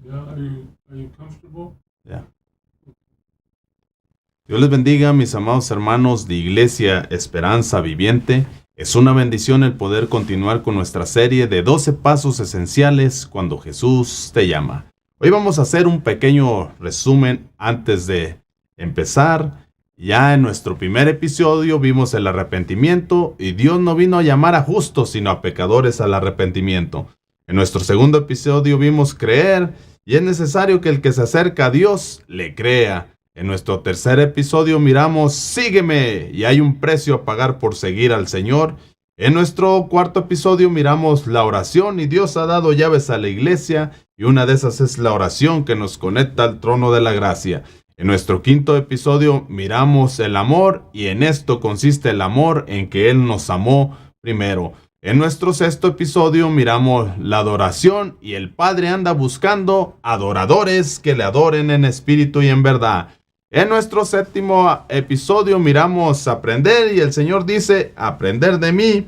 Yeah, are you comfortable? Ya. Dios les bendiga, mis amados hermanos de Iglesia Esperanza Viviente. Es una bendición el poder continuar con nuestra serie de 12 pasos esenciales cuando Jesús te llama. Hoy vamos a hacer un pequeño resumen antes de empezar. Ya en nuestro primer episodio vimos el arrepentimiento y Dios no vino a llamar a justos sino a pecadores al arrepentimiento. En nuestro segundo episodio vimos creer y es necesario que el que se acerca a Dios le crea. En nuestro tercer episodio miramos Sígueme y hay un precio a pagar por seguir al Señor. En nuestro cuarto episodio miramos la oración y Dios ha dado llaves a la iglesia y una de esas es la oración que nos conecta al trono de la gracia. En nuestro quinto episodio miramos el amor y en esto consiste el amor en que Él nos amó primero. En nuestro sexto episodio miramos la adoración y el Padre anda buscando adoradores que le adoren en espíritu y en verdad. En nuestro séptimo episodio miramos aprender y el Señor dice, aprender de mí,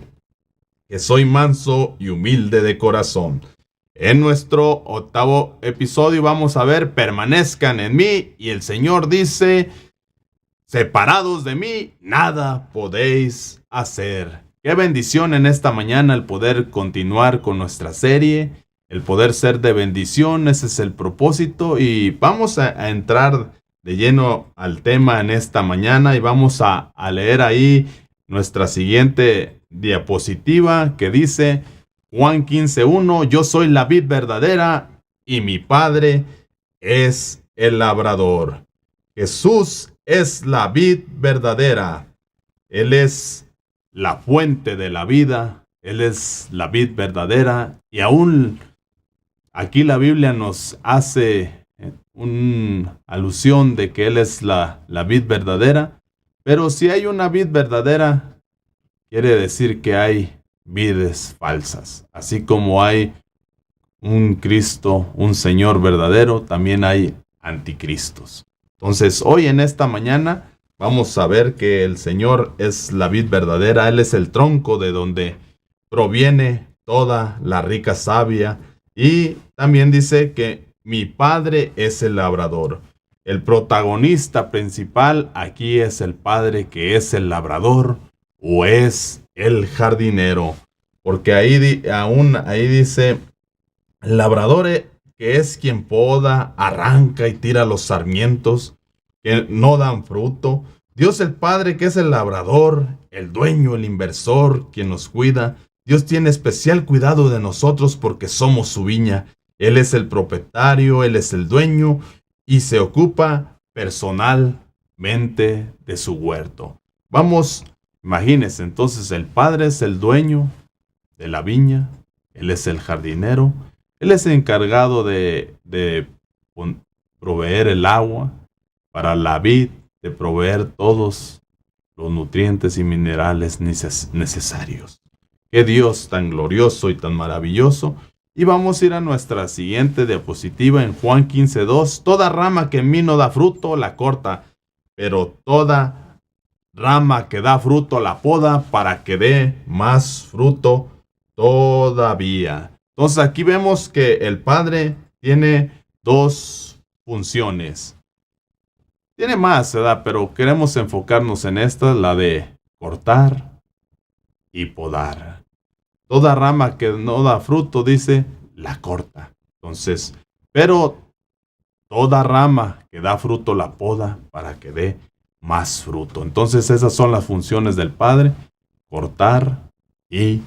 que soy manso y humilde de corazón. En nuestro octavo episodio vamos a ver, permanezcan en mí y el Señor dice, separados de mí, nada podéis hacer. Qué bendición en esta mañana el poder continuar con nuestra serie, el poder ser de bendición, ese es el propósito y vamos a entrar de lleno al tema en esta mañana y vamos a leer ahí nuestra siguiente diapositiva que dice Juan 15:1, yo soy la vid verdadera y mi Padre es el labrador. Jesús es la vid verdadera. Él es la fuente de la vida. Él es la vid verdadera. Y aún aquí la Biblia nos hace una alusión de que Él es la vid verdadera. Pero si hay una vid verdadera, quiere decir que hay vides falsas. Así como hay un Cristo, un Señor verdadero, también hay anticristos. Entonces, hoy en esta mañana vamos a ver que el Señor es la vid verdadera. Él es el tronco de donde proviene toda la rica savia. Y también dice que mi Padre es el labrador. El protagonista principal aquí es el Padre que es el labrador o es el jardinero. Porque ahí dice, el labrador que es quien poda, arranca y tira los sarmientos que no dan fruto. Dios el Padre que es el labrador, el dueño, el inversor, quien nos cuida. Dios tiene especial cuidado de nosotros porque somos su viña. Él es el propietario, Él es el dueño y se ocupa personalmente de su huerto. Vamos, imagínense, entonces el Padre es el dueño de la viña, Él es el jardinero, Él es el encargado de proveer el agua para la vid, de proveer todos los nutrientes y minerales necesarios. Qué Dios tan glorioso y tan maravilloso. Y vamos a ir a nuestra siguiente diapositiva en Juan 15:2. Toda rama que en mí no da fruto, la corta, pero toda rama que da fruto, la poda para que dé más fruto todavía. Entonces aquí vemos que el Padre tiene dos funciones. Tiene más, ¿verdad? Pero queremos enfocarnos en esta, la de cortar y podar. Toda rama que no da fruto, dice, la corta. Entonces, pero toda rama que da fruto la poda para que dé más fruto. Entonces esas son las funciones del Padre, cortar y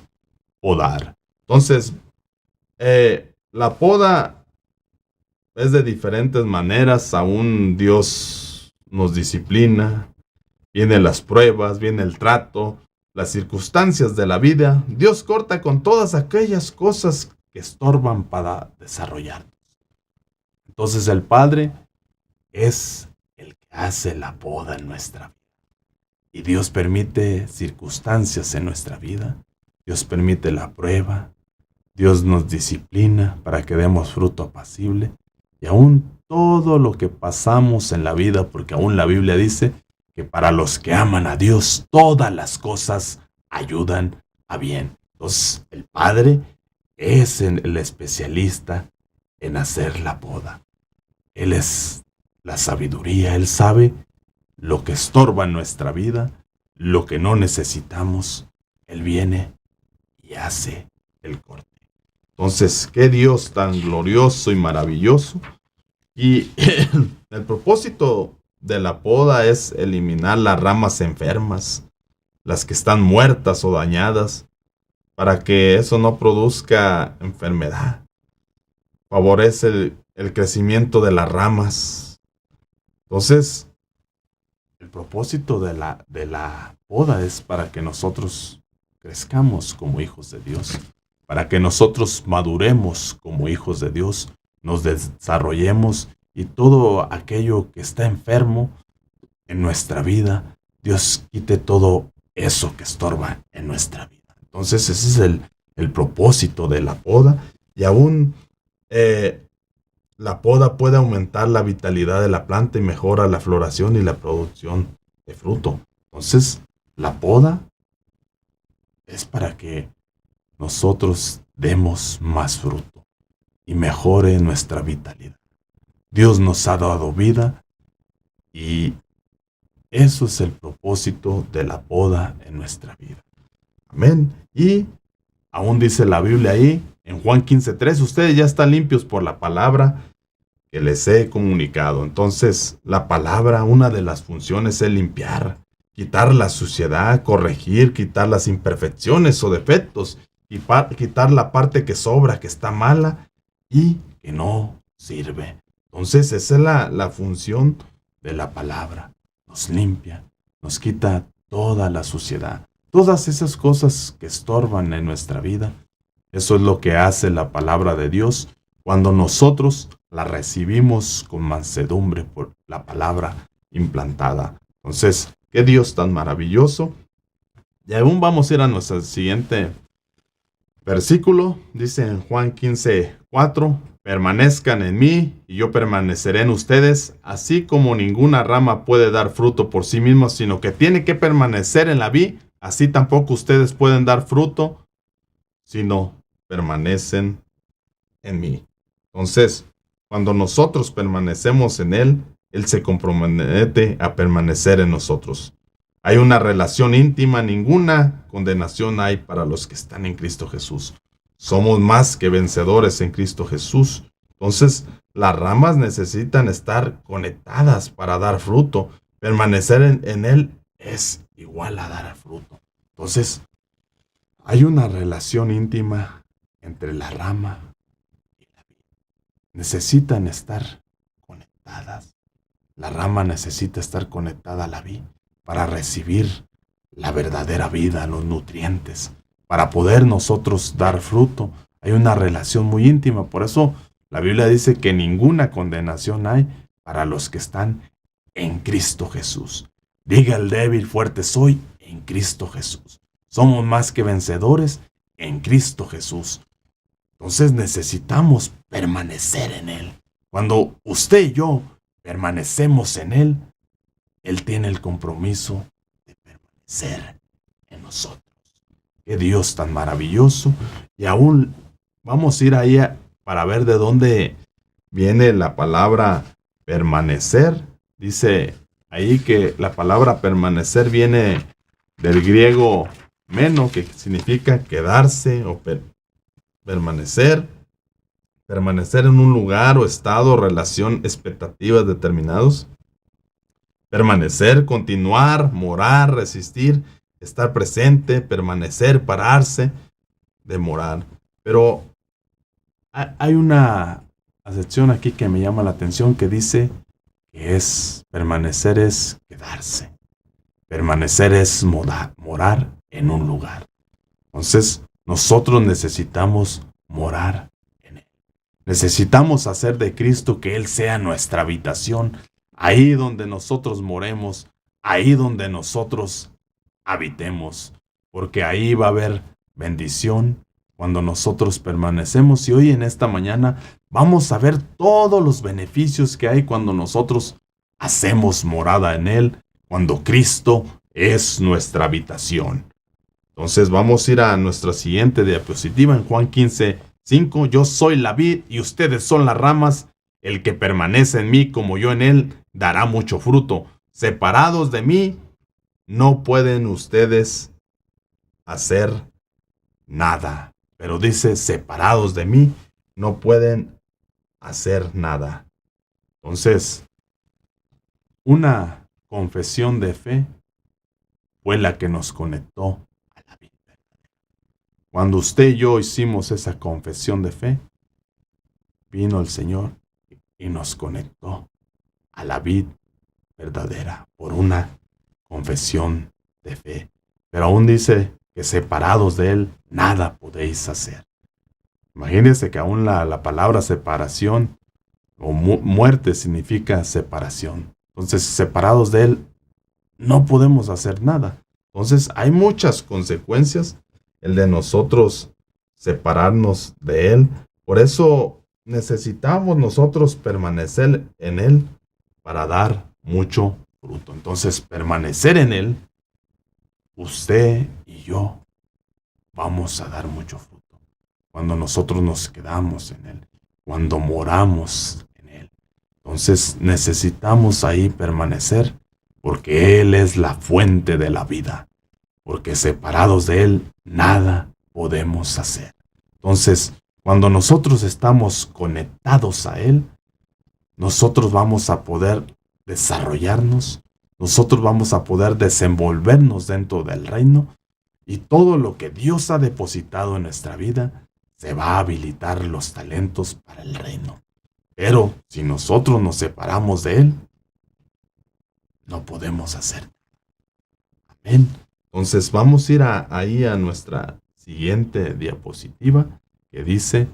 podar. Entonces, la poda es de diferentes maneras. Aún Dios nos disciplina. Vienen las pruebas, viene el trato, las circunstancias de la vida. Dios corta con todas aquellas cosas que estorban para desarrollarnos. Entonces el Padre es el que hace la poda en nuestra vida. Y Dios permite circunstancias en nuestra vida. Dios permite la prueba. Dios nos disciplina para que demos fruto apacible. Y aún todo lo que pasamos en la vida, porque aún la Biblia dice que para los que aman a Dios, todas las cosas ayudan a bien. Entonces, el Padre es el especialista en hacer la poda. Él es la sabiduría, Él sabe lo que estorba en nuestra vida, lo que no necesitamos. Él viene y hace el corte. Entonces, qué Dios tan glorioso y maravilloso. Y el propósito de la poda es eliminar las ramas enfermas, las que están muertas o dañadas, para que eso no produzca enfermedad. Favorece el crecimiento de las ramas. Entonces, el propósito de la poda es para que nosotros crezcamos como hijos de Dios, para que nosotros maduremos como hijos de Dios, nos desarrollemos y todo aquello que está enfermo en nuestra vida, Dios quite todo eso que estorba en nuestra vida. Entonces ese es el propósito de la poda, y aún la poda puede aumentar la vitalidad de la planta y mejora la floración y la producción de fruto. Entonces la poda es para que nosotros demos más fruto y mejore nuestra vitalidad. Dios nos ha dado vida y eso es el propósito de la poda en nuestra vida. Amén. Y aún dice la Biblia ahí, en Juan 15:3, ustedes ya están limpios por la palabra que les he comunicado. Entonces, la palabra, una de las funciones es limpiar, quitar la suciedad, corregir, quitar las imperfecciones o defectos, y quitar la parte que sobra, que está mala y que no sirve. Entonces, esa es la función de la palabra. Nos limpia, nos quita toda la suciedad, todas esas cosas que estorban en nuestra vida. Eso es lo que hace la palabra de Dios cuando nosotros la recibimos con mansedumbre por la palabra implantada. Entonces, qué Dios tan maravilloso. Y aún vamos a ir a nuestro siguiente versículo. Dice en Juan 15:4, permanezcan en mí y yo permaneceré en ustedes, así como ninguna rama puede dar fruto por sí misma, sino que tiene que permanecer en la vid, así tampoco ustedes pueden dar fruto si no permanecen en mí. Entonces, cuando nosotros permanecemos en Él, Él se compromete a permanecer en nosotros. Hay una relación íntima, ninguna condenación hay para los que están en Cristo Jesús. Somos más que vencedores en Cristo Jesús. Entonces, las ramas necesitan estar conectadas para dar fruto. Permanecer en Él es igual a dar fruto. Entonces, hay una relación íntima entre la rama y la vid. Necesitan estar conectadas. La rama necesita estar conectada a la vid para recibir la verdadera vida, los nutrientes, para poder nosotros dar fruto. Hay una relación muy íntima. Por eso la Biblia dice que ninguna condenación hay para los que están en Cristo Jesús. Diga el débil, fuerte soy en Cristo Jesús. Somos más que vencedores en Cristo Jesús. Entonces necesitamos permanecer en Él. Cuando usted y yo permanecemos en Él, Él tiene el compromiso de permanecer en nosotros. Qué Dios tan maravilloso. Y aún vamos a ir ahí para ver de dónde viene la palabra permanecer. Dice ahí que la palabra permanecer viene del griego meno, que significa quedarse o permanecer. Permanecer en un lugar o estado, relación, expectativas determinados. Permanecer, continuar, morar, resistir, estar presente, permanecer, pararse, demorar. Pero hay una acepción aquí que me llama la atención que dice que permanecer es quedarse. Permanecer es morar en un lugar. Entonces, nosotros necesitamos morar en Él. Necesitamos hacer de Cristo que Él sea nuestra habitación. Ahí donde nosotros moremos, ahí donde nosotros habitemos, porque ahí va a haber bendición cuando nosotros permanecemos. Y hoy en esta mañana vamos a ver todos los beneficios que hay cuando nosotros hacemos morada en Él, cuando Cristo es nuestra habitación. Entonces vamos a ir a nuestra siguiente diapositiva en Juan 15, 5, yo soy la vid y ustedes son las ramas. El que permanece en mí como yo en él, dará mucho fruto. Separados de mí, no pueden ustedes hacer nada. Pero dice, separados de mí, no pueden hacer nada. Entonces, una confesión de fe fue la que nos conectó a la vida. Cuando usted y yo hicimos esa confesión de fe, vino el Señor y nos conectó a la vida verdadera por una confesión de fe. Pero aún dice que separados de Él, nada podéis hacer. Imagínense que aún la palabra separación o muerte significa separación. Entonces, separados de Él, no podemos hacer nada. Entonces, hay muchas consecuencias el de nosotros separarnos de Él. Por eso necesitamos nosotros permanecer en Él para dar mucho fruto. Entonces, permanecer en Él, usted y yo vamos a dar mucho fruto. Cuando nosotros nos quedamos en Él, cuando moramos en Él. Entonces, necesitamos ahí permanecer porque Él es la fuente de la vida. Porque separados de Él, nada podemos hacer. Entonces, cuando nosotros estamos conectados a Él, nosotros vamos a poder desarrollarnos, nosotros vamos a poder desenvolvernos dentro del reino y todo lo que Dios ha depositado en nuestra vida se va a habilitar los talentos para el reino. Pero si nosotros nos separamos de Él, no podemos hacer. Amén. Entonces vamos a ir ahí a nuestra siguiente diapositiva que dice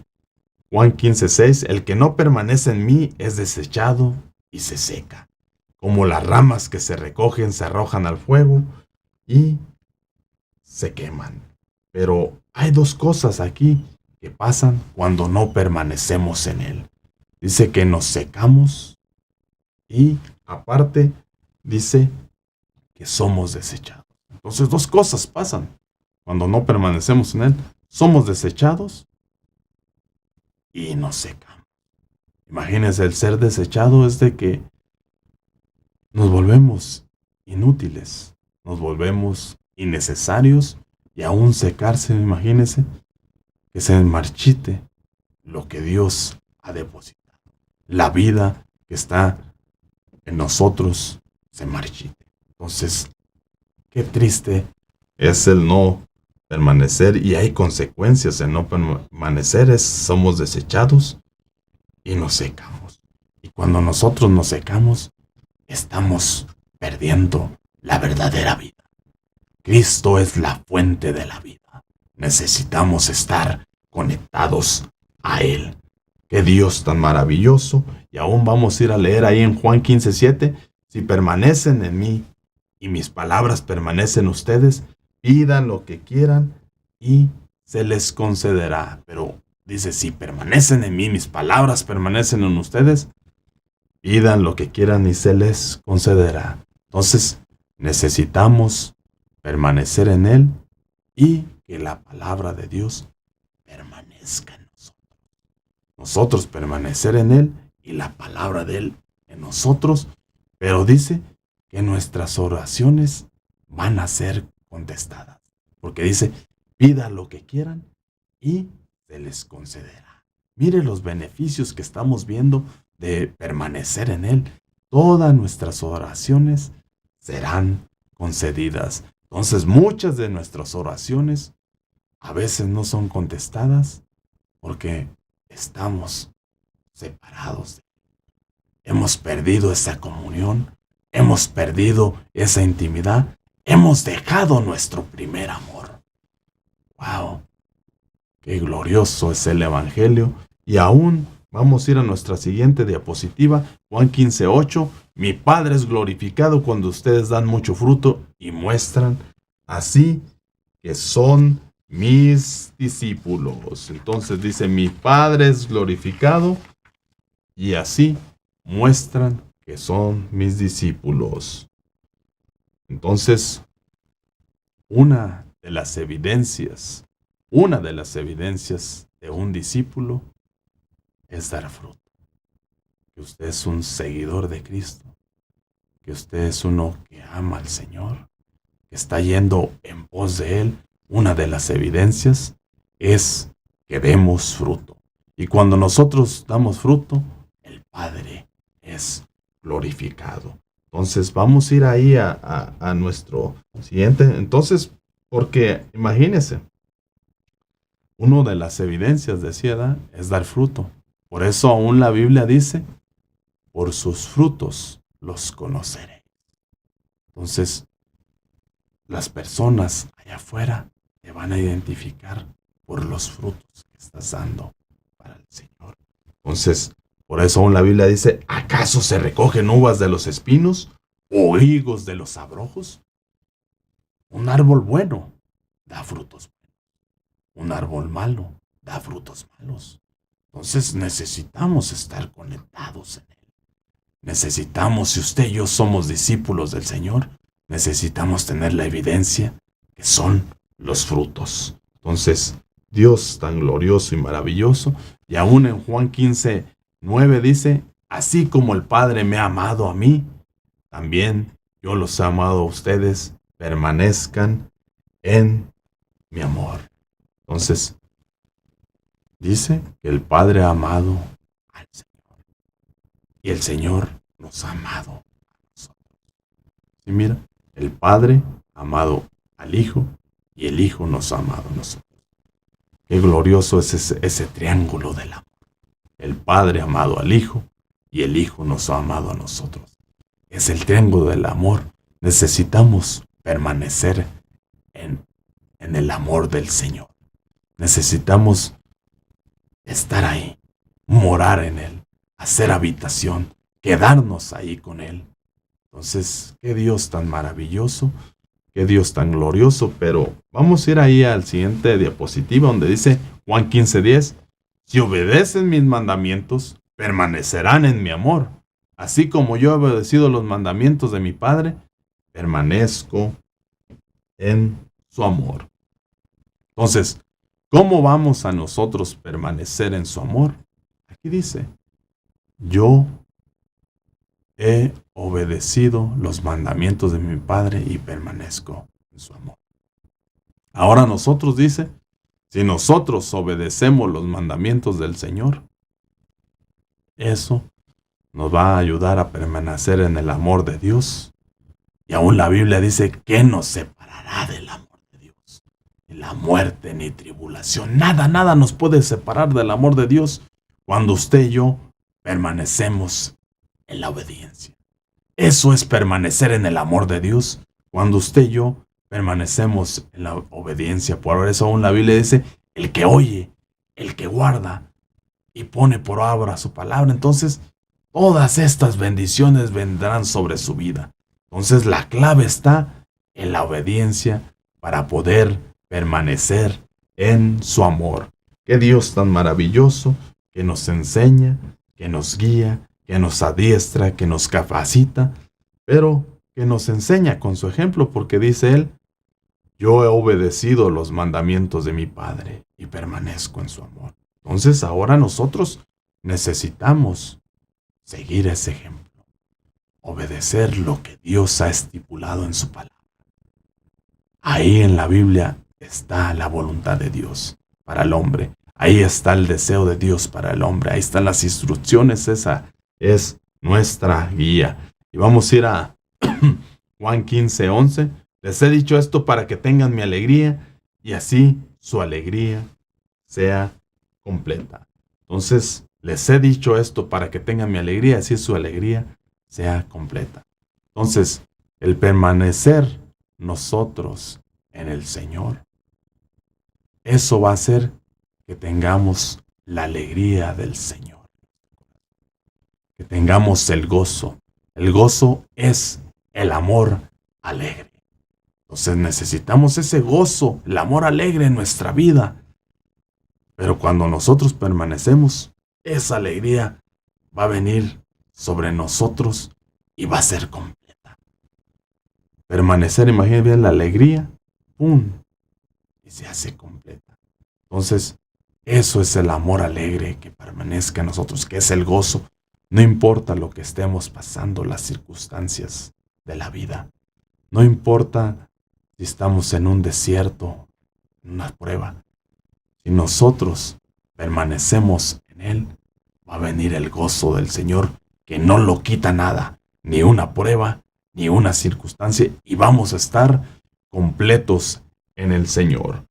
Juan 15:6, el que no permanece en mí es desechado y se seca. Como las ramas que se recogen se arrojan al fuego y se queman. Pero hay dos cosas aquí que pasan cuando no permanecemos en Él. Dice que nos secamos y aparte dice que somos desechados. Entonces dos cosas pasan cuando no permanecemos en Él. Somos desechados y nos secamos. Imagínense, el ser desechado es de que nos volvemos inútiles, nos volvemos innecesarios y aún secarse, imagínense, que se marchite lo que Dios ha depositado. La vida que está en nosotros se marchite. Entonces, qué triste es el no permanecer y hay consecuencias en no permanecer. Somos desechados y nos secamos. Y cuando nosotros nos secamos, estamos perdiendo la verdadera vida. Cristo es la fuente de la vida. Necesitamos estar conectados a Él. Qué Dios tan maravilloso. Y aún vamos a ir a leer ahí en Juan 15:7. Si permanecen en mí y mis palabras permanecen en ustedes, pidan lo que quieran y se les concederá. Pero dice, si permanecen en mí, mis palabras permanecen en ustedes, pidan lo que quieran y se les concederá. Entonces, necesitamos permanecer en Él y que la palabra de Dios permanezca en nosotros. Nosotros permanecer en Él y la palabra de Él en nosotros. Pero dice que nuestras oraciones van a ser contestadas. Porque dice, pida lo que quieran y se les concederá. Mire los beneficios que estamos viendo de permanecer en Él. Todas nuestras oraciones serán concedidas. Entonces, muchas de nuestras oraciones a veces no son contestadas porque estamos separados. Hemos perdido esa comunión, hemos perdido esa intimidad, hemos dejado nuestro primer amor. ¡Wow! ¡Qué glorioso es el Evangelio! Y aún vamos a ir a nuestra siguiente diapositiva, Juan 15:8. Mi Padre es glorificado cuando ustedes dan mucho fruto y muestran así que son mis discípulos. Entonces dice, mi Padre es glorificado y así muestran que son mis discípulos. Entonces, una de las evidencias de un discípulo es dar fruto. Que usted es un seguidor de Cristo, que usted es uno que ama al Señor, que está yendo en pos de Él. Una de las evidencias es que demos fruto. Y cuando nosotros damos fruto, el Padre es glorificado. Entonces vamos a ir ahí a nuestro siguiente. Entonces, porque imagínense, una de las evidencias, decía, ¿verdad?, es dar fruto. Por eso aún la Biblia dice, por sus frutos los conoceré. Entonces, las personas allá afuera te van a identificar por los frutos que estás dando para el Señor. Entonces, por eso aún la Biblia dice, ¿acaso se recogen uvas de los espinos o higos de los abrojos? Un árbol bueno da frutos buenos. Un árbol malo da frutos malos. Entonces necesitamos estar conectados en Él. Necesitamos, si usted y yo somos discípulos del Señor, necesitamos tener la evidencia que son los frutos. Entonces, Dios tan glorioso y maravilloso, y aún en Juan 15:9 dice, así como el Padre me ha amado a mí, también yo los he amado a ustedes, permanezcan en mi amor. Entonces, dice que el Padre ha amado al Señor, y el Señor nos ha amado a nosotros. Y mira, el Padre ha amado al Hijo, y el Hijo nos ha amado a nosotros. Qué glorioso es ese triángulo del amor. El Padre ha amado al Hijo, y el Hijo nos ha amado a nosotros. Es el triángulo del amor. Necesitamos permanecer en el amor del Señor. Necesitamos estar ahí, morar en Él, hacer habitación, quedarnos ahí con Él. Entonces, qué Dios tan maravilloso, qué Dios tan glorioso. Pero vamos a ir ahí al siguiente diapositiva donde dice Juan 15:10, si obedecen mis mandamientos, permanecerán en mi amor, así como yo he obedecido los mandamientos de mi Padre, permanezco en su amor. Entonces, ¿cómo vamos a nosotros permanecer en su amor? Aquí dice, yo he obedecido los mandamientos de mi Padre y permanezco en su amor. Ahora nosotros, dice, si nosotros obedecemos los mandamientos del Señor, eso nos va a ayudar a permanecer en el amor de Dios. Y aún la Biblia dice, ¿qué nos separará del amor de Dios? Ni la muerte, ni tribulación, nada nos puede separar del amor de Dios cuando usted y yo permanecemos en la obediencia. Eso es permanecer en el amor de Dios, cuando usted y yo permanecemos en la obediencia. Por eso aún la Biblia dice, el que oye, el que guarda y pone por obra su palabra, entonces todas estas bendiciones vendrán sobre su vida. Entonces la clave está en la obediencia para poder permanecer en su amor. Qué Dios tan maravilloso que nos enseña, que nos guía, que nos adiestra, que nos capacita, pero que nos enseña con su ejemplo, porque dice Él, yo he obedecido los mandamientos de mi Padre y permanezco en su amor. Entonces ahora nosotros necesitamos seguir ese ejemplo, obedecer lo que Dios ha estipulado en su palabra. Ahí en la Biblia está la voluntad de Dios para el hombre. Ahí está el deseo de Dios para el hombre. Ahí están las instrucciones. Esa es nuestra guía. Y vamos a ir a Juan 15:11. Les he dicho esto para que tengan mi alegría y así su alegría sea completa. Entonces, les he dicho esto para que tengan mi alegría y así su alegría sea completa. Entonces, el permanecer nosotros en el Señor, eso va a hacer que tengamos la alegría del Señor, que tengamos el gozo. El gozo es el amor alegre. Entonces necesitamos ese gozo, el amor alegre en nuestra vida. Pero cuando nosotros permanecemos, esa alegría va a venir sobre nosotros y va a ser completa. Permanecer, imagínense bien la alegría, ¡pum!, y se hace completa. Entonces, Eso es el amor alegre que permanezca en nosotros, que es el gozo. No importa lo que estemos pasando, las circunstancias de la vida. No importa si estamos en un desierto, en una prueba. Si nosotros permanecemos en Él, va a venir el gozo del Señor, que no lo quita nada, ni una prueba, ni una circunstancia, y vamos a estar completos en el Señor.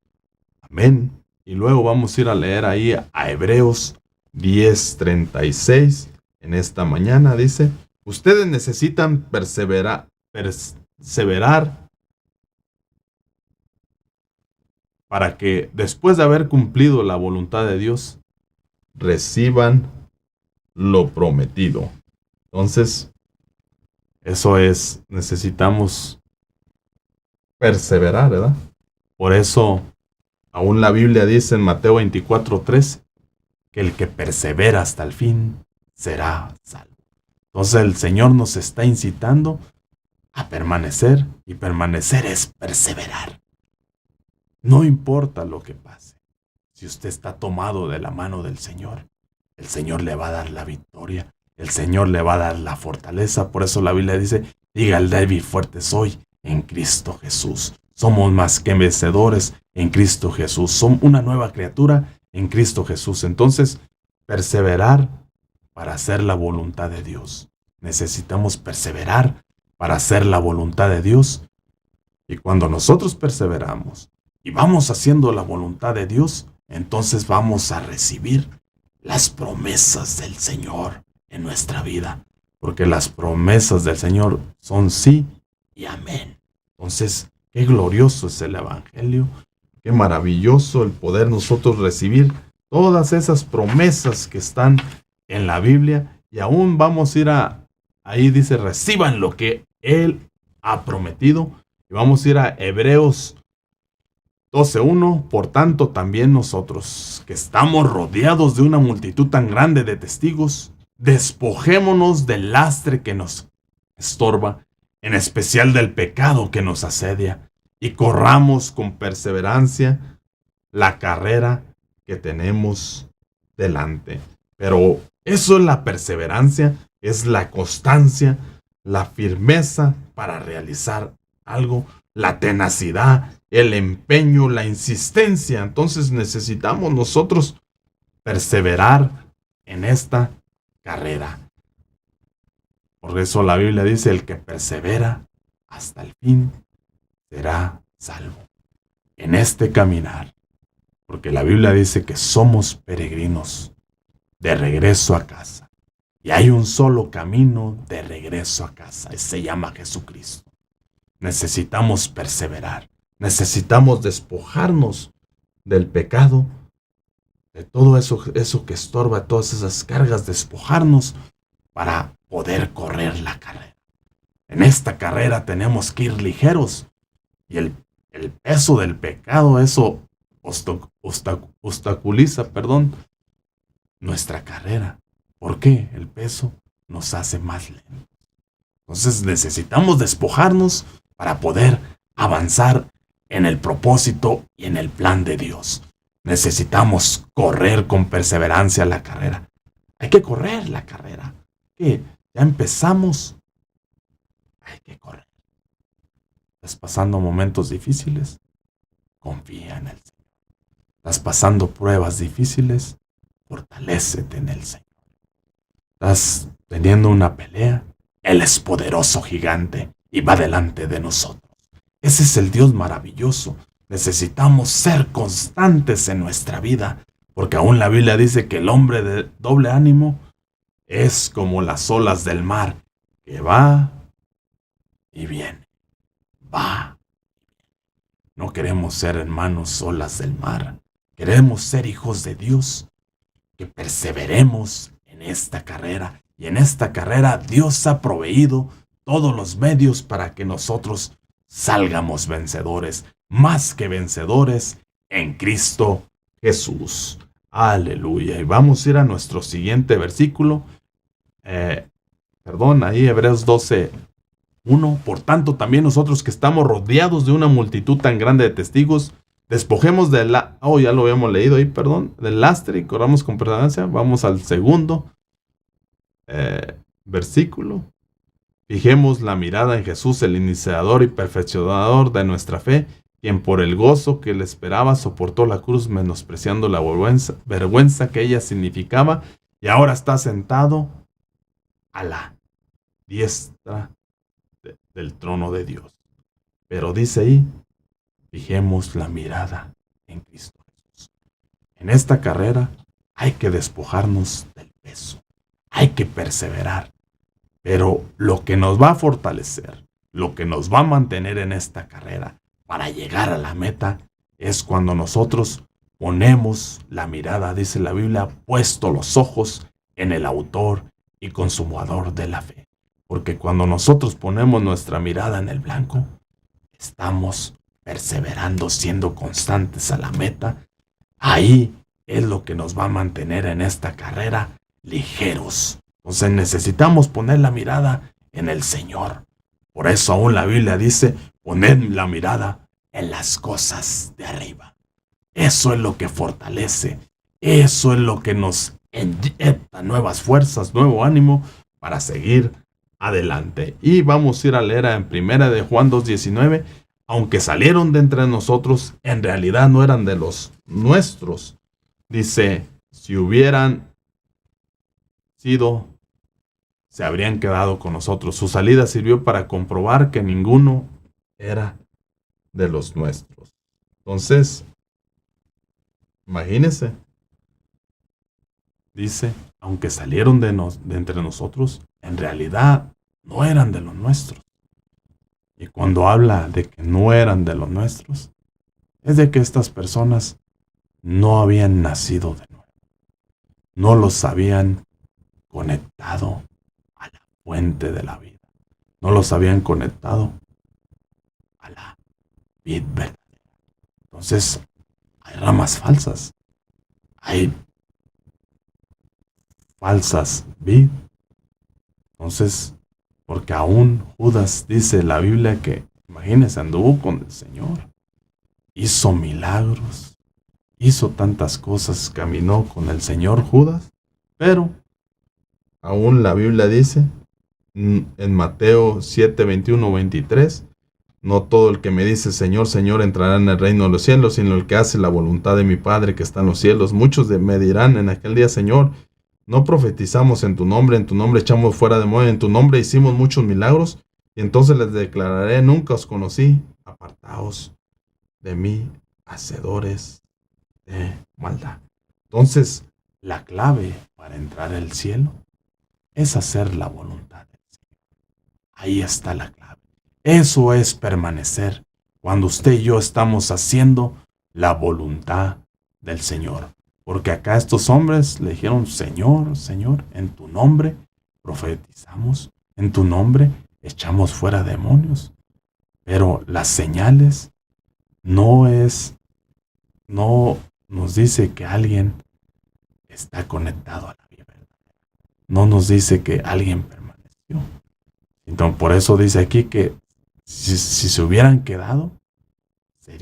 Amén. Y luego vamos a ir a leer ahí a Hebreos 10:36. En esta mañana dice, ustedes necesitan perseverar para que después de haber cumplido la voluntad de Dios, reciban lo prometido. Entonces, eso es, necesitamos perseverar, ¿verdad? Por eso, aún la Biblia dice en Mateo 24:3, que el que persevera hasta el fin será salvo. Entonces el Señor nos está incitando a permanecer, y permanecer es perseverar. No importa lo que pase, si usted está tomado de la mano del Señor, el Señor le va a dar la victoria, el Señor le va a dar la fortaleza. Por eso la Biblia dice, diga el débil, fuerte soy en Cristo Jesús. Somos más que vencedores en Cristo Jesús. Somos una nueva criatura en Cristo Jesús. Entonces, perseverar para hacer la voluntad de Dios. Necesitamos perseverar para hacer la voluntad de Dios. Y cuando nosotros perseveramos y vamos haciendo la voluntad de Dios, entonces vamos a recibir las promesas del Señor en nuestra vida. Porque las promesas del Señor son sí y amén. Entonces, qué glorioso es el Evangelio. Qué maravilloso el poder nosotros recibir todas esas promesas que están en la Biblia. Y aún vamos a ir ahí dice, reciban lo que Él ha prometido. Y vamos a ir a Hebreos 12:1. Por tanto, también nosotros, que estamos rodeados de una multitud tan grande de testigos, despojémonos del lastre que nos estorba, en especial del pecado que nos asedia, y corramos con perseverancia la carrera que tenemos delante. Pero eso es la perseverancia, es la constancia, la firmeza para realizar algo, la tenacidad, el empeño, la insistencia. Entonces necesitamos nosotros perseverar en esta carrera. Por eso la Biblia dice, el que persevera hasta el fin será salvo. En este caminar, porque la Biblia dice que somos peregrinos de regreso a casa. Y hay un solo camino de regreso a casa, y se llama Jesucristo. Necesitamos perseverar, necesitamos despojarnos del pecado, de todo eso que estorba, todas esas cargas, despojarnos para poder correr la carrera. En esta carrera tenemos que ir ligeros, y el peso del pecado, eso obstaculiza, nuestra carrera. ¿Por qué? El peso nos hace más lento. Entonces necesitamos despojarnos para poder avanzar en el propósito y en el plan de Dios. Necesitamos correr con perseverancia la carrera. Hay que correr la carrera. ¿Qué? Ya empezamos. Hay que correr. ¿Estás pasando momentos difíciles? Confía en el Señor. ¿Estás pasando pruebas difíciles? Fortalécete en el Señor. ¿Estás teniendo una pelea? Él es poderoso gigante y va delante de nosotros. Ese es el Dios maravilloso. Necesitamos ser constantes en nuestra vida, porque aún la Biblia dice que el hombre de doble ánimo es como las olas del mar, que va y viene, va. No queremos ser, hermanos, olas del mar. Queremos ser hijos de Dios, que perseveremos en esta carrera. Y en esta carrera Dios ha proveído todos los medios para que nosotros salgamos vencedores, más que vencedores en Cristo Jesús. Aleluya. Y vamos a ir a nuestro siguiente versículo. Ahí Hebreos 12:1. Por tanto, también nosotros, que estamos rodeados de una multitud tan grande de testigos, despojemos de la... ya lo habíamos leído ahí, perdón. Del lastre y corramos con perseverancia. Vamos al segundo versículo. Fijemos la mirada en Jesús, el iniciador y perfeccionador de nuestra fe, quien por el gozo que le esperaba soportó la cruz, menospreciando la vergüenza que ella significaba, y ahora está sentado a la diestra del trono de Dios. Pero dice ahí, fijemos la mirada en Cristo Jesús. En esta carrera hay que despojarnos del peso, hay que perseverar. Pero lo que nos va a fortalecer, lo que nos va a mantener en esta carrera para llegar a la meta, es cuando nosotros ponemos la mirada, dice la Biblia, puesto los ojos en el autor y consumador de la fe. Porque cuando nosotros ponemos nuestra mirada en el blanco, estamos perseverando, siendo constantes a la meta. Ahí es lo que nos va a mantener en esta carrera ligeros. Entonces necesitamos poner la mirada en el Señor. Por eso aún la Biblia dice, poned la mirada en las cosas de arriba. Eso es lo que fortalece. Eso es lo que nos inyecta nuevas fuerzas, nuevo ánimo para seguir adelante. Y vamos a ir a leer en 1 de Juan 2:19. Aunque salieron de entre nosotros, en realidad no eran de los nuestros. Dice, si hubieran sido, se habrían quedado con nosotros. Su salida sirvió para comprobar que ninguno era de los nuestros. Entonces, imagínense. Dice, aunque salieron de entre nosotros, en realidad no eran de los nuestros. Y cuando habla de que no eran de los nuestros, es de que estas personas no habían nacido de nuevo. No los habían conectado a la fuente de la vida. No los habían conectado a la vid verdadera. Entonces, hay ramas falsas. Hay falsas vid. Entonces, porque aún Judas dice la Biblia que, imagínense, anduvo con el Señor. Hizo milagros. Hizo tantas cosas, caminó con el Señor Judas. Pero aún la Biblia dice en Mateo 7, 21, 23, no todo el que me dice Señor, Señor entrará en el reino de los cielos, sino el que hace la voluntad de mi Padre que está en los cielos. Muchos me dirán en aquel día, Señor, no profetizamos en tu nombre echamos fuera demonios, en tu nombre hicimos muchos milagros. Y entonces les declararé, nunca os conocí, apartaos de mí, hacedores de maldad. Entonces, la clave para entrar al cielo es hacer la voluntad del Señor. Ahí está la clave. Eso es permanecer cuando usted y yo estamos haciendo la voluntad del Señor. Porque acá estos hombres le dijeron, Señor, Señor, en tu nombre profetizamos, en tu nombre echamos fuera demonios. Pero las señales no nos dice que alguien está conectado a la vida. No nos dice que alguien permaneció. Entonces, por eso dice aquí que si se hubieran quedado, se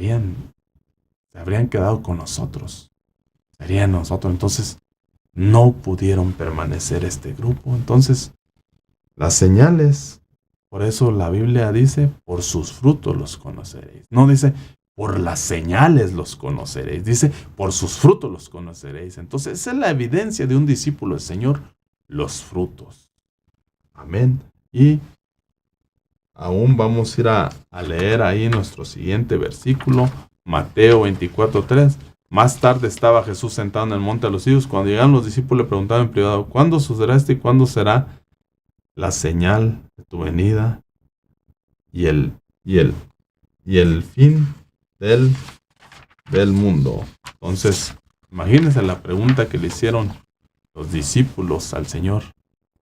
habrían quedado con nosotros. Serían nosotros. Entonces, no pudieron permanecer este grupo. Entonces, las señales, por eso la Biblia dice, por sus frutos los conoceréis. No dice, por las señales los conoceréis. Dice, por sus frutos los conoceréis. Entonces, esa es la evidencia de un discípulo del Señor, los frutos. Amén. Y aún vamos a ir a leer ahí nuestro siguiente versículo, Mateo 24:3. Más tarde estaba Jesús sentado en el monte de los Olivos. Cuando llegaron los discípulos le preguntaban en privado, ¿cuándo sucederá esto y cuándo será la señal de tu venida y el fin del mundo? Entonces, imagínense la pregunta que le hicieron los discípulos al Señor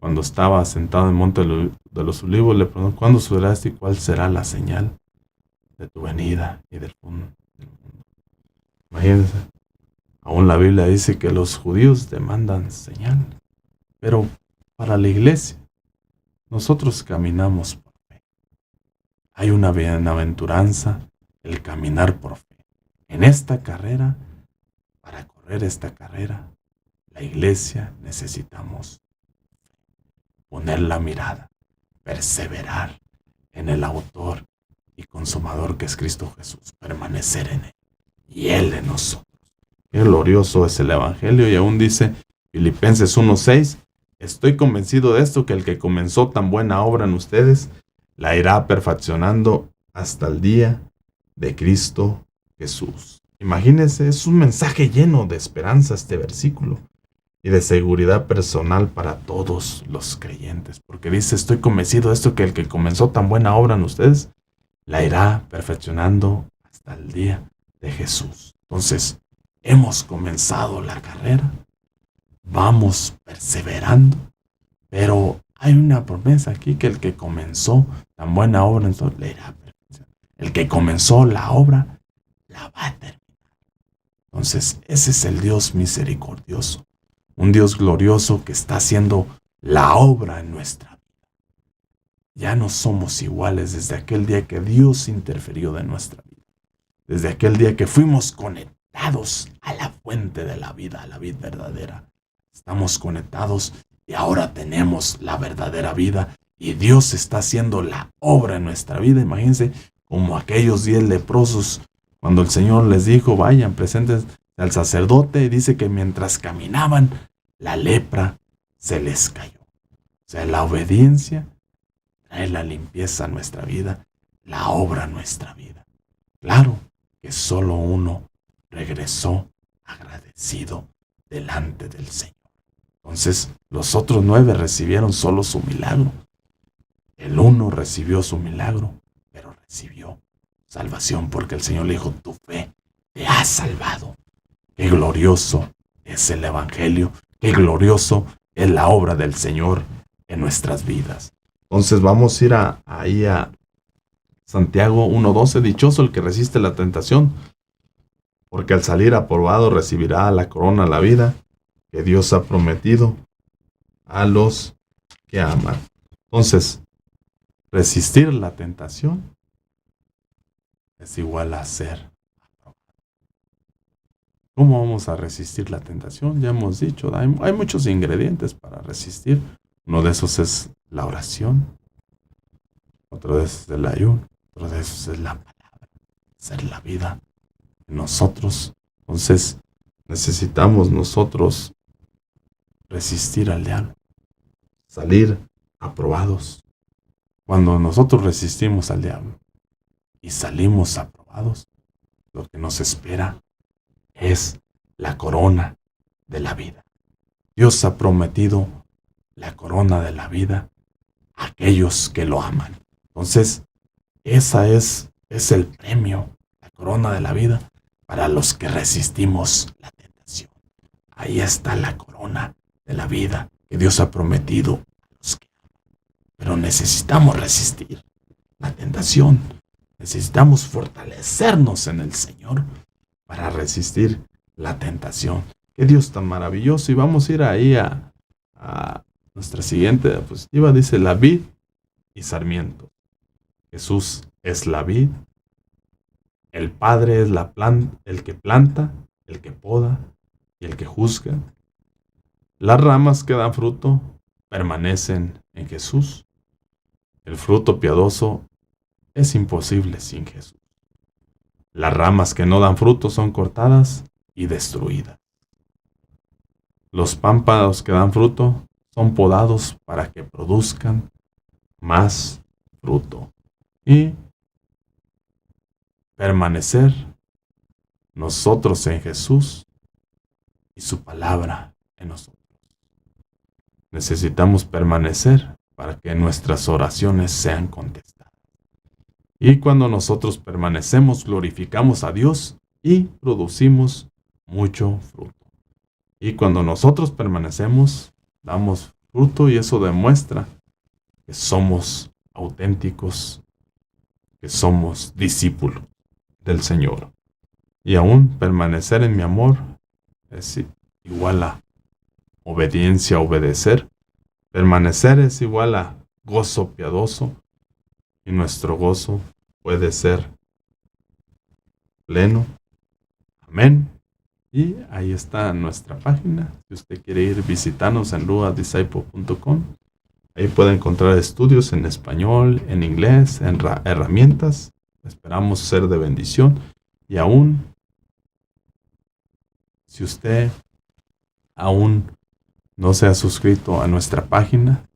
cuando estaba sentado en el monte de los Olivos. Le preguntaron, ¿cuándo sucederá esto y cuál será la señal de tu venida y del mundo? Imagínense, aún la Biblia dice que los judíos demandan señal, pero para la iglesia, nosotros caminamos por fe. Hay una bienaventuranza, el caminar por fe. En esta carrera, para correr esta carrera, la iglesia necesitamos poner la mirada, perseverar en el autor y consumador que es Cristo Jesús, permanecer en él y él en nosotros. Qué glorioso es el evangelio. Y aún dice Filipenses 1:6, estoy convencido de esto, que el que comenzó tan buena obra en ustedes la irá perfeccionando hasta el día de Cristo Jesús. Imagínense, es un mensaje lleno de esperanza este versículo y de seguridad personal para todos los creyentes, porque dice, estoy convencido de esto, que el que comenzó tan buena obra en ustedes la irá perfeccionando hasta el día de Jesús. Entonces, hemos comenzado la carrera, vamos perseverando, pero hay una promesa aquí, que el que comenzó tan buena obra, entonces le irá perfeccionando. El que comenzó la obra, la va a terminar. Entonces, ese es el Dios misericordioso, un Dios glorioso que está haciendo la obra en nuestra vida. Ya no somos iguales desde aquel día que Dios interfirió de nuestra vida. Desde aquel día que fuimos conectados a la fuente de la vida, a la vida verdadera. Estamos conectados y ahora tenemos la verdadera vida y Dios está haciendo la obra en nuestra vida. Imagínense como aquellos 10 leprosos, cuando el Señor les dijo, vayan, presenten al sacerdote, y dice que mientras caminaban, la lepra se les cayó. O sea, la obediencia trae la limpieza a nuestra vida, la obra a nuestra vida. Claro que solo uno regresó agradecido delante del Señor. Entonces, los otros 9 recibieron solo su milagro. El uno recibió su milagro, pero recibió salvación porque el Señor le dijo, tu fe te ha salvado. Qué glorioso es el evangelio, qué glorioso es la obra del Señor en nuestras vidas. Entonces vamos a ir ahí a Santiago 1:12, dichoso el que resiste la tentación, porque al salir aprobado recibirá la corona de la vida que Dios ha prometido a los que aman. Entonces, resistir la tentación es igual a ser aprobado. ¿Cómo vamos a resistir la tentación? Ya hemos dicho, hay muchos ingredientes para resistir. Uno de esos es la oración, otro de esos es el ayuno, otro de esos es la palabra, ser la vida en nosotros. Entonces, necesitamos nosotros resistir al diablo, salir aprobados. Cuando nosotros resistimos al diablo y salimos aprobados, lo que nos espera es la corona de la vida. Dios ha prometido la corona de la vida a aquellos que lo aman. Entonces, esa es el premio, la corona de la vida para los que resistimos la tentación. Ahí está la corona de la vida que Dios ha prometido a los que aman. Pero necesitamos resistir la tentación. Necesitamos fortalecernos en el Señor para resistir la tentación. Qué Dios tan maravilloso. Y vamos a ir ahí a nuestra siguiente diapositiva. Dice la vid y sarmiento. Jesús es la vid. El Padre es el que planta, el que poda y el que juzga. Las ramas que dan fruto permanecen en Jesús. El fruto piadoso es imposible sin Jesús. Las ramas que no dan fruto son cortadas y destruidas. Los pámpanos que dan fruto son podados para que produzcan más fruto. Y permanecer nosotros en Jesús y su palabra en nosotros. Necesitamos permanecer para que nuestras oraciones sean contestadas. Y cuando nosotros permanecemos, glorificamos a Dios y producimos mucho fruto. Y cuando nosotros permanecemos, damos fruto y eso demuestra que somos auténticos, que somos discípulos del Señor. Y aún permanecer en mi amor es igual a obediencia, obedecer. Permanecer es igual a gozo piadoso y nuestro gozo puede ser pleno Amén. Y ahí está nuestra página. Si usted quiere ir, visitarnos en luadisciple.com. Ahí puede encontrar estudios en español, en inglés, en herramientas. Esperamos ser de bendición. Y aún, si usted aún no se ha suscrito a nuestra página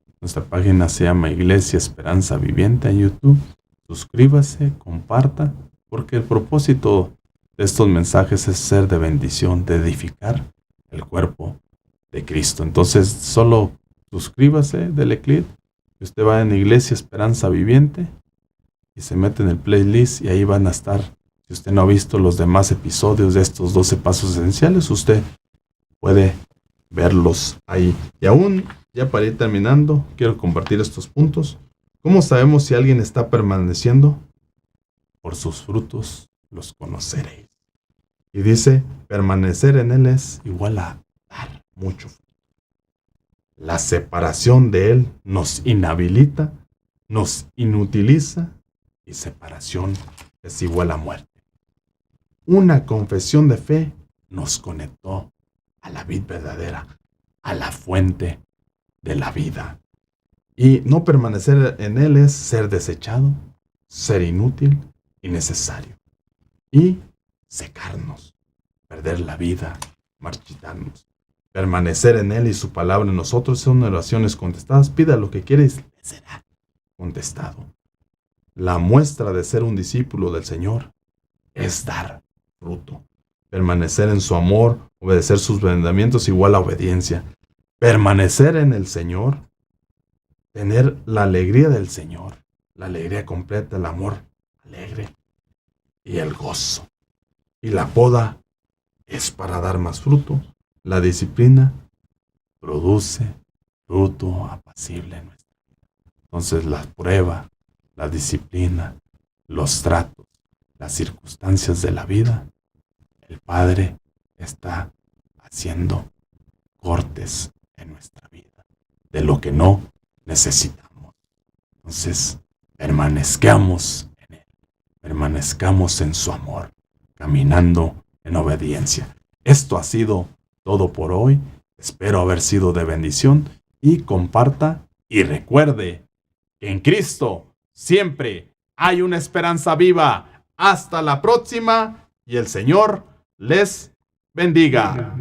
se llama Iglesia Esperanza Viviente en YouTube. Suscríbase, comparta, porque el propósito de estos mensajes es ser de bendición, de edificar el cuerpo de Cristo. Entonces, solo suscríbase, dele clic, y usted va en Iglesia Esperanza Viviente y se mete en el playlist y ahí van a estar. Si usted no ha visto los demás episodios de estos 12 pasos esenciales, usted puede verlos ahí. Y aún, ya para ir terminando, quiero compartir estos puntos. ¿Cómo sabemos si alguien está permaneciendo? Por sus frutos los conoceréis. Y dice, permanecer en él es igual a dar mucho fruto. La separación de él nos inhabilita, nos inutiliza, y separación es igual a muerte. Una confesión de fe nos conectó a la vid verdadera, a la fuente de la vida. Y no permanecer en él es ser desechado, ser inútil, innecesario. Y secarnos, perder la vida, marchitarnos. Permanecer en él y su palabra en nosotros son oraciones contestadas. Pida lo que quiere y le será contestado. La muestra de ser un discípulo del Señor es dar fruto. Permanecer en su amor, obedecer sus mandamientos igual a obediencia. Permanecer en el Señor, tener la alegría del Señor, la alegría completa, el amor alegre y el gozo. Y la poda es para dar más fruto. La disciplina produce fruto apacible en nuestra vida. Entonces la prueba, la disciplina, los tratos, las circunstancias de la vida, el Padre está haciendo cortes en nuestra vida de lo que no necesitamos. Entonces, permanezcamos en Él, permanezcamos en su amor, caminando en obediencia. Esto ha sido todo por hoy. Espero haber sido de bendición y comparta y recuerde que en Cristo siempre hay una esperanza viva. Hasta la próxima y el Señor les bendiga.